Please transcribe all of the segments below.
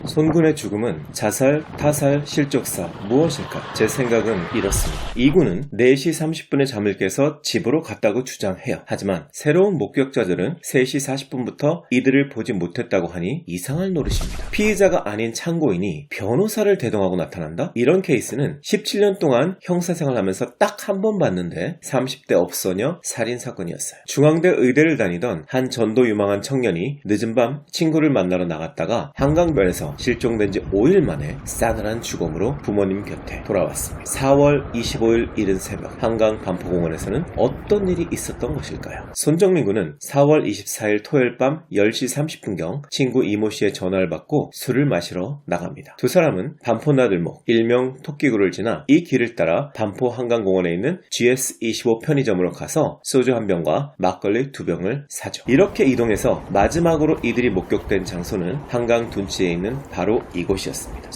손군의 죽음은 자살, 타살, 실족사 무엇일까? 제 생각은 이렇습니다. 이군은 4시 30분에 잠을 깨서 집으로 갔다고 주장해요. 하지만 새로운 목격자들은 3시 40분부터 이들을 보지 못했다고 하니 이상할 노릇입니다. 피의자가 아닌 참고인이 변호사를 대동하고 나타난다? 이런 케이스는 17년 동안 형사생활하면서 딱 한 번 봤는데 30대 업소녀 살인사건이었어요. 중앙대 의대를 다니던 한 전도 유망한 청년이 늦은 밤 친구를 만나러 나갔다가 한강변에서 실종된 지 5일 만에 싸늘한 죽음으로 부모님 곁에 돌아왔습니다. 4월 25일 이른 새벽 한강 반포공원에서는 어떤 일이 있었던 것일까요? 손정민 군은 4월 24일 토요일 밤 10시 30분경 친구 이모 씨의 전화를 받고 술을 마시러 나갑니다. 두 사람은 반포나들목 일명 토끼구를 지나 이 길을 따라 반포 한강공원에 있는 GS25 편의점으로 가서 소주 한 병과 막걸리 2병을 사죠. 이렇게 이동해서 마지막으로 이들이 목격된 장소는 한강 둔치에 있는 바로 이곳이었습니다.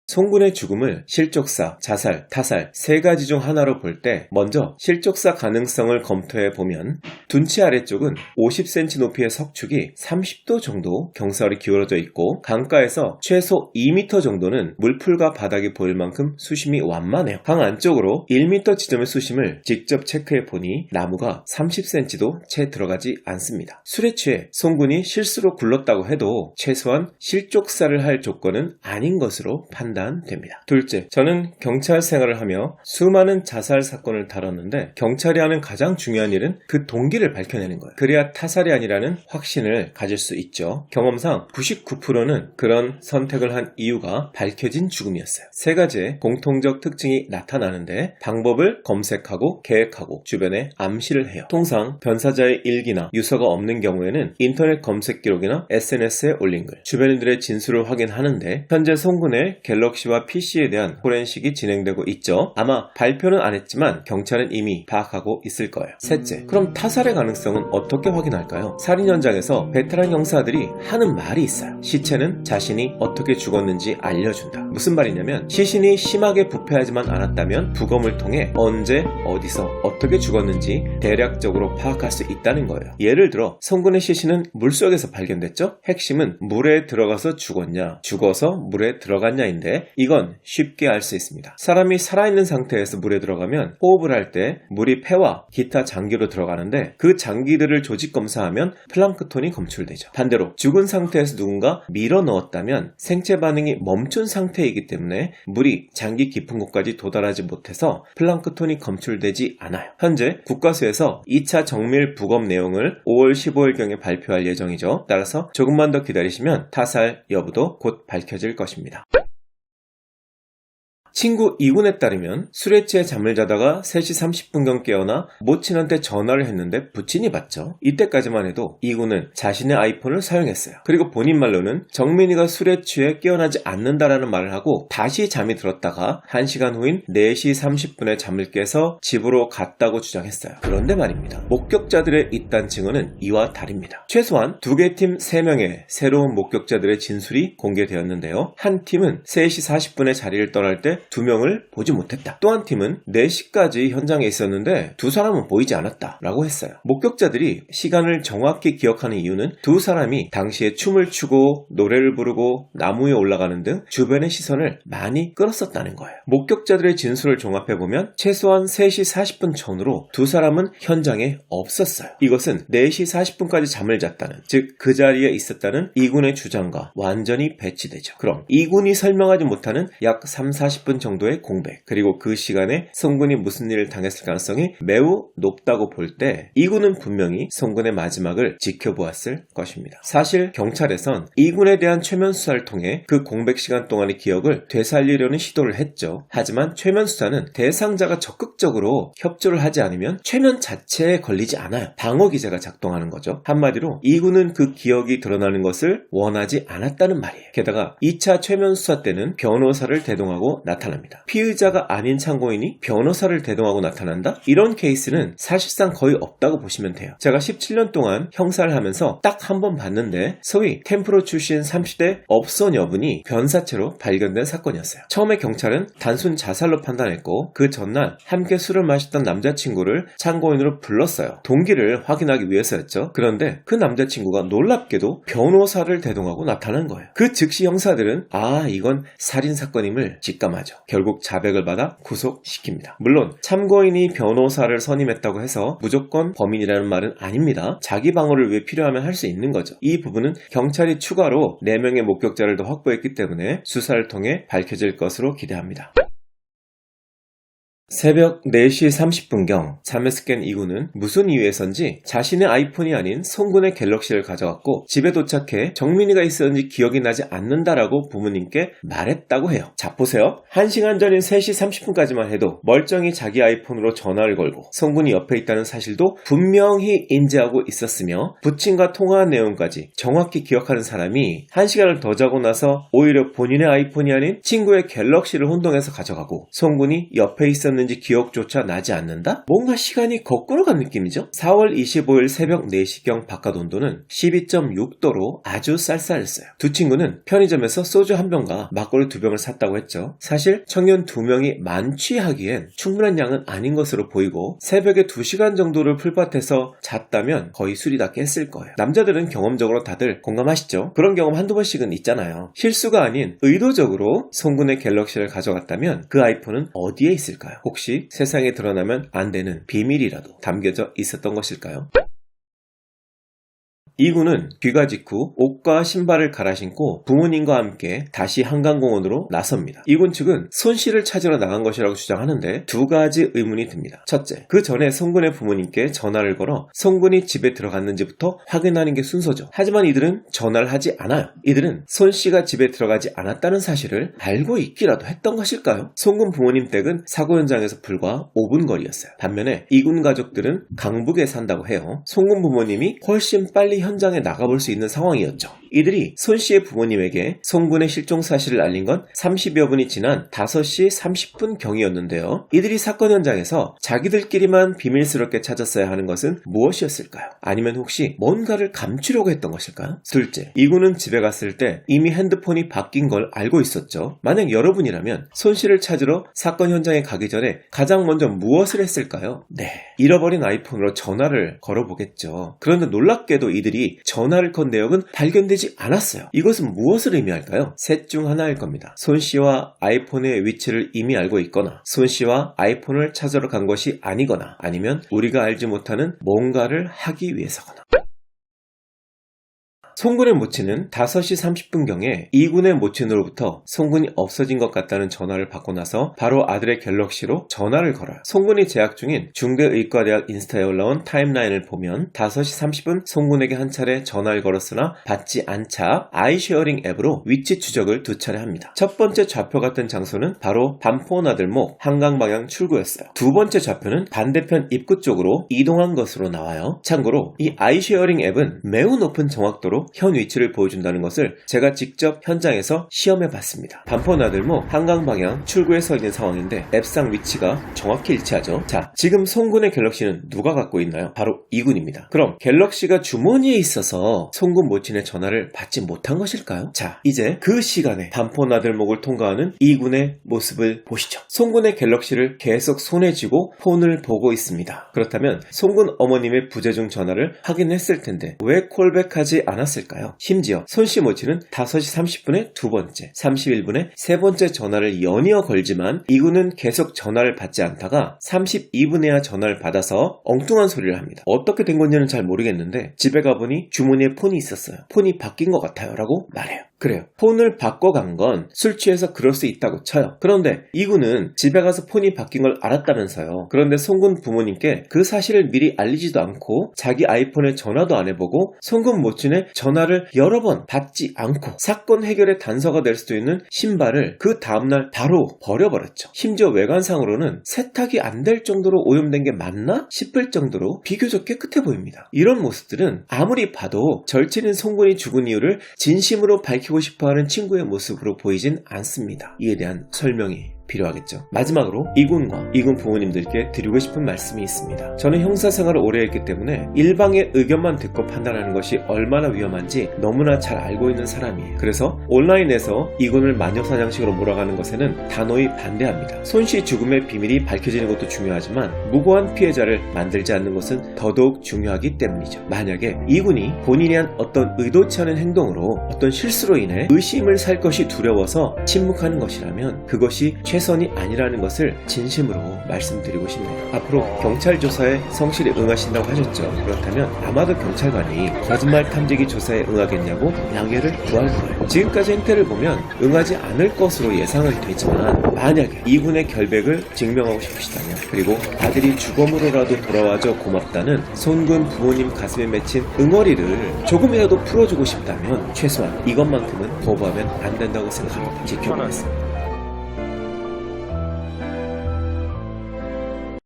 손군의 죽음을 실족사, 자살, 타살 3가지 중 하나로 볼 때 먼저 실족사 가능성을 검토해 보면 둔치 아래쪽은 50cm 높이의 석축이 30도 정도 경사로 기울어져 있고 강가에서 최소 2m 정도는 물풀과 바닥이 보일 만큼 수심이 완만해요. 강 안쪽으로 1m 지점의 수심을 직접 체크해 보니 나무가 30cm도 채 들어가지 않습니다. 술에 취해 손군이 실수로 굴렀다고 해도 최소한 실족사를 할 조건은 아닌 것으로 판단됩니다. 둘째, 저는 경찰 생활을 하며 수많은 자살 사건을 다뤘는데 경찰이 하는 가장 중요한 일은 그 동기를 밝혀내는 거예요. 그래야 타살이 아니라는 확신을 가질 수 있죠. 경험상 99%는 그런 선택을 한 이유가 밝혀진 죽음이었어요. 3가지의 공통적 특징이 나타나는데 방법을 검색하고 계획하고 주변에 암시를 해요. 통상 변사자의 일기나 유서가 없는 경우에는 인터넷 검색 기록이나 SNS에 올린 글, 주변인들의 진술을 확인하는데 현재 손군의 갤럭시와 PC에 대한 포렌식이 진행되고 있죠. 아마 발표는 안 했지만 경찰은 이미 파악하고 있을 거예요. 셋째, 그럼 타살의 가능성은 어떻게 확인할까요? 살인 현장에서 베테랑 형사들이 하는 말이 있어요. 시체는 자신이 어떻게 죽었는지 알려준다. 무슨 말이냐면 시신이 심하게 부패하지만 않았다면 부검을 통해 언제, 어디서, 어떻게 죽었는지 대략적으로 파악할 수 있다는 거예요. 예를 들어 손군의 시신은 물속에서 발견됐죠? 핵심은 물에 들어가서 죽었냐, 죽어서 물에 들어갔냐인데 이건 쉽게 알 수 있습니다. 사람이 살아있는 상태에서 물에 들어가면 호흡을 할 때 물이 폐와 기타 장기로 들어가는데 그 장기들을 조직 검사하면 플랑크톤이 검출되죠. 반대로 죽은 상태에서 누군가 밀어 넣었다면 생체 반응이 멈춘 상태이기 때문에 물이 장기 깊은 곳까지 도달하지 못해서 플랑크톤이 검출되지 않아요. 현재 국과수에서 2차 정밀 부검 내용을 5월 15일경에 발표할 예정이죠. 따라서 조금만 더 기다리시면 타살 여부도 곧 밝혀질 것입니다. 친구 이군에 따르면 술에 취해 잠을 자다가 3시 30분경 깨어나 모친한테 전화를 했는데 부친이 받죠. 이때까지만 해도 이군은 자신의 아이폰을 사용했어요. 그리고 본인 말로는 정민이가 술에 취해 깨어나지 않는다라는 말을 하고 다시 잠이 들었다가 1시간 후인 4시 30분에 잠을 깨서 집으로 갔다고 주장했어요. 그런데 말입니다. 목격자들의 잇단 증언은 이와 다릅니다. 최소한 2개 팀 3명의 새로운 목격자들의 진술이 공개되었는데요. 한 팀은 3시 40분에 자리를 떠날 때 2명을 보지 못했다. 또 한 팀은 4시까지 현장에 있었는데 2사람은 보이지 않았다 라고 했어요. 목격자들이 시간을 정확히 기억하는 이유는 2사람이 당시에 춤을 추고 노래를 부르고 나무 위에 올라가는 등 주변의 시선을 많이 끌었었다는 거예요. 목격자들의 진술을 종합해보면 최소한 3시 40분 전후로 2사람은 현장에 없었어요. 이것은 4시 40분까지 잠을 잤다는, 즉 그 자리에 있었다는 이군의 주장과 완전히 배치되죠. 그럼 이군이 설명하지 못하는 약 30-40분 정도의 공백, 그리고 그 시간에 손군이 무슨 일을 당했을 가능성이 매우 높다고 볼 때 이군은 분명히 손군의 마지막을 지켜보았을 것입니다. 사실 경찰에선 이군에 대한 최면 수사를 통해 그 공백 시간 동안의 기억을 되살리려는 시도를 했죠. 하지만 최면 수사는 대상자가 적극적으로 협조를 하지 않으면 최면 자체에 걸리지 않아요. 방어 기제가 작동하는 거죠. 한마디로 이군은 그 기억이 드러나는 것을 원하지 않았다는 말이에요. 게다가 2차 최면 수사 때는 변호사를 대동하고 나타났습니다. 나타납니다. 피의자가 아닌 참고인이 변호사를 대동하고 나타난다? 이런 케이스는 사실상 거의 없다고 보시면 돼요. 제가 17년 동안 형사를 하면서 딱 한 번 봤는데 소위 템프로 출신 30대 업소 여분이 변사체로 발견된 사건이었어요. 처음에 경찰은 단순 자살로 판단했고 그 전날 함께 술을 마셨던 남자친구를 참고인으로 불렀어요. 동기를 확인하기 위해서였죠. 그런데 그 남자친구가 놀랍게도 변호사를 대동하고 나타난 거예요. 그 즉시 형사들은 이건 살인사건임을 직감하죠. 결국 자백을 받아 구속시킵니다. 물론 참고인이 변호사를 선임했다고 해서 무조건 범인이라는 말은 아닙니다. 자기 방어를 위해 필요하면 할 수 있는 거죠. 이 부분은 경찰이 추가로 4명의 목격자를 더 확보했기 때문에 수사를 통해 밝혀질 것으로 기대합니다. 새벽 4시 30분경 잠에서 깬 이군은 무슨 이유에선지 자신의 아이폰이 아닌 송군의 갤럭시를 가져갔고 집에 도착해 정민이가 있었는지 기억이 나지 않는다라고 부모님께 말했다고 해요. 자, 보세요. 1시간 전인 3시 30분까지만 해도 멀쩡히 자기 아이폰으로 전화를 걸고 송군이 옆에 있다는 사실도 분명히 인지하고 있었으며 부친과 통화한 내용까지 정확히 기억하는 사람이 1시간을 더 자고 나서 오히려 본인의 아이폰이 아닌 친구의 갤럭시를 혼동해서 가져가고 송군이 옆에 있었는지 기억조차 나지 않는다? 뭔가 시간이 거꾸로 간 느낌이죠? 4월 25일 새벽 4시경 바깥 온도는 12.6도로 아주 쌀쌀했어요. 두 친구는 편의점에서 소주 한 병과 막걸리 2병을 샀다고 했죠. 사실 청년 2명이 만취하기엔 충분한 양은 아닌 것으로 보이고 새벽에 2시간 정도를 풀밭에서 잤다면 거의 술이 다 깼을 거예요. 남자들은 경험적으로 다들 공감하시죠? 그런 경험 한두 번씩은 있잖아요. 실수가 아닌 의도적으로 송군의 갤럭시를 가져갔다면 그 아이폰은 어디에 있을까요? 혹시 세상에 드러나면 안 되는 비밀이라도 담겨져 있었던 것일까요? 이군은 귀가 직후 옷과 신발을 갈아 신고 부모님과 함께 다시 한강공원으로 나섭니다. 이군 측은 손 씨를 찾으러 나간 것이라고 주장하는데 두 가지 의문이 듭니다. 첫째, 그 전에 송군의 부모님께 전화를 걸어 송군이 집에 들어갔는지부터 확인하는 게 순서죠. 하지만 이들은 전화를 하지 않아요. 이들은 손 씨가 집에 들어가지 않았다는 사실을 알고 있기라도 했던 것일까요? 송군 부모님 댁은 사고 현장에서 불과 5분 거리였어요. 반면에 이군 가족들은 강북에 산다고 해요. 송군 부모님이 훨씬 빨리 현장에 나가볼 수 있는 상황이었죠. 이들이 손 씨의 부모님에게 송군의 실종 사실을 알린 건 30여 분이 지난 5시 30분 경이었는데요. 이들이 사건 현장에서 자기들끼리만 비밀스럽게 찾았어야 하는 것은 무엇이었을까요? 아니면 혹시 뭔가를 감추려고 했던 것일까요? 둘째, 이군은 집에 갔을 때 이미 핸드폰이 바뀐 걸 알고 있었죠. 만약 여러분이라면 손 씨를 찾으러 사건 현장에 가기 전에 가장 먼저 무엇을 했을까요? 잃어버린 아이폰으로 전화를 걸어보겠죠. 그런데 놀랍게도 이들이 전화를 건 내역은 발견되지 않았어요. 이것은 무엇을 의미할까요? 셋 중 하나일 겁니다. 손 씨와 아이폰의 위치를 이미 알고 있거나 손 씨와 아이폰을 찾으러 간 것이 아니거나 아니면 우리가 알지 못하는 뭔가를 하기 위해서거나. 송군의 모친은 5시 30분경에 이군의 모친으로부터 송군이 없어진 것 같다는 전화를 받고 나서 바로 아들의 갤럭시로 전화를 걸어요. 송군이 재학 중인 중대의과대학 인스타에 올라온 타임라인을 보면 5시 30분 송군에게 한 차례 전화를 걸었으나 받지 않자 아이쉐어링 앱으로 위치 추적을 2차례 합니다. 첫 번째 좌표 같은 장소는 바로 반포나들목 한강방향 출구였어요. 두 번째 좌표는 반대편 입구 쪽으로 이동한 것으로 나와요. 참고로 이 아이쉐어링 앱은 매우 높은 정확도로 현 위치를 보여준다는 것을 제가 직접 현장에서 시험해봤습니다. 반포나들목 한강방향 출구에 서 있는 상황인데 앱상 위치가 정확히 일치하죠. 자, 지금 송군의 갤럭시는 누가 갖고 있나요? 바로 이군입니다. 그럼 갤럭시가 주머니에 있어서 송군 모친의 전화를 받지 못한 것일까요? 자, 이제 그 시간에 반포나들목을 통과하는 이군의 모습을 보시죠. 송군의 갤럭시를 계속 손에 쥐고 폰을 보고 있습니다. 그렇다면 송군 어머님의 부재중 전화를 확인했을 텐데 왜 콜백하지 않았을까요? 심지어 손씨 모친은 5시 30분에 두 번째, 31분에 세 번째 전화를 연이어 걸지만 이군은 계속 전화를 받지 않다가 32분에야 전화를 받아서 엉뚱한 소리를 합니다. 어떻게 된 건지는 잘 모르겠는데 집에 가보니 주머니에 폰이 있었어요. 폰이 바뀐 것 같아요 라고 말해요. 그래요. 폰을 바꿔간 건 술 취해서 그럴 수 있다고 쳐요. 그런데 이군은 집에 가서 폰이 바뀐 걸 알았다면서요. 그런데 송군 부모님께 그 사실을 미리 알리지도 않고 자기 아이폰에 전화도 안 해보고 송군 모친의 전화를 여러 번 받지 않고 사건 해결의 단서가 될 수도 있는 신발을 그 다음날 바로 버려버렸죠. 심지어 외관상으로는 세탁이 안 될 정도로 오염된 게 맞나 싶을 정도로 비교적 깨끗해 보입니다. 이런 모습들은 아무리 봐도 절친인 송군이 죽은 이유를 진심으로 밝히고 싶어하는 친구의 모습으로 보이진 않습니다. 이에 대한 설명이 필요하겠죠. 마지막으로 이군과 이군 부모님들께 드리고 싶은 말씀이 있습니다. 저는 형사생활을 오래 했기 때문에 일방의 의견만 듣고 판단하는 것이 얼마나 위험한지 너무나 잘 알고 있는 사람이에요. 그래서 온라인에서 이군을 마녀사냥식으로 몰아가는 것에는 단호히 반대합니다. 손씨 죽음의 비밀이 밝혀지는 것도 중요하지만 무고한 피해자를 만들지 않는 것은 더더욱 중요하기 때문이죠. 만약에 이군이 본인이 한 어떤 의도치 않은 행동으로 어떤 실수로 인해 의심을 살 것이 두려워서 침묵하는 것이라면 그것이 최선이 아니라는 것을 진심으로 말씀드리고 싶네요. 앞으로 경찰 조사에 성실히 응하신다고 하셨죠. 그렇다면 아마도 경찰관이 거짓말 탐지기 조사에 응하겠냐고 양해를 구할 거예요. 지금까지 행태를 보면 응하지 않을 것으로 예상은 되지만 만약에 이군의 결백을 증명하고 싶으시다면 그리고 아들이 주검으로라도 돌아와줘 고맙다는 손군 부모님 가슴에 맺힌 응어리를 조금이라도 풀어주고 싶다면 최소한 이것만큼은 거부하면 안 된다고 생각합니다. 지켜보겠습니다.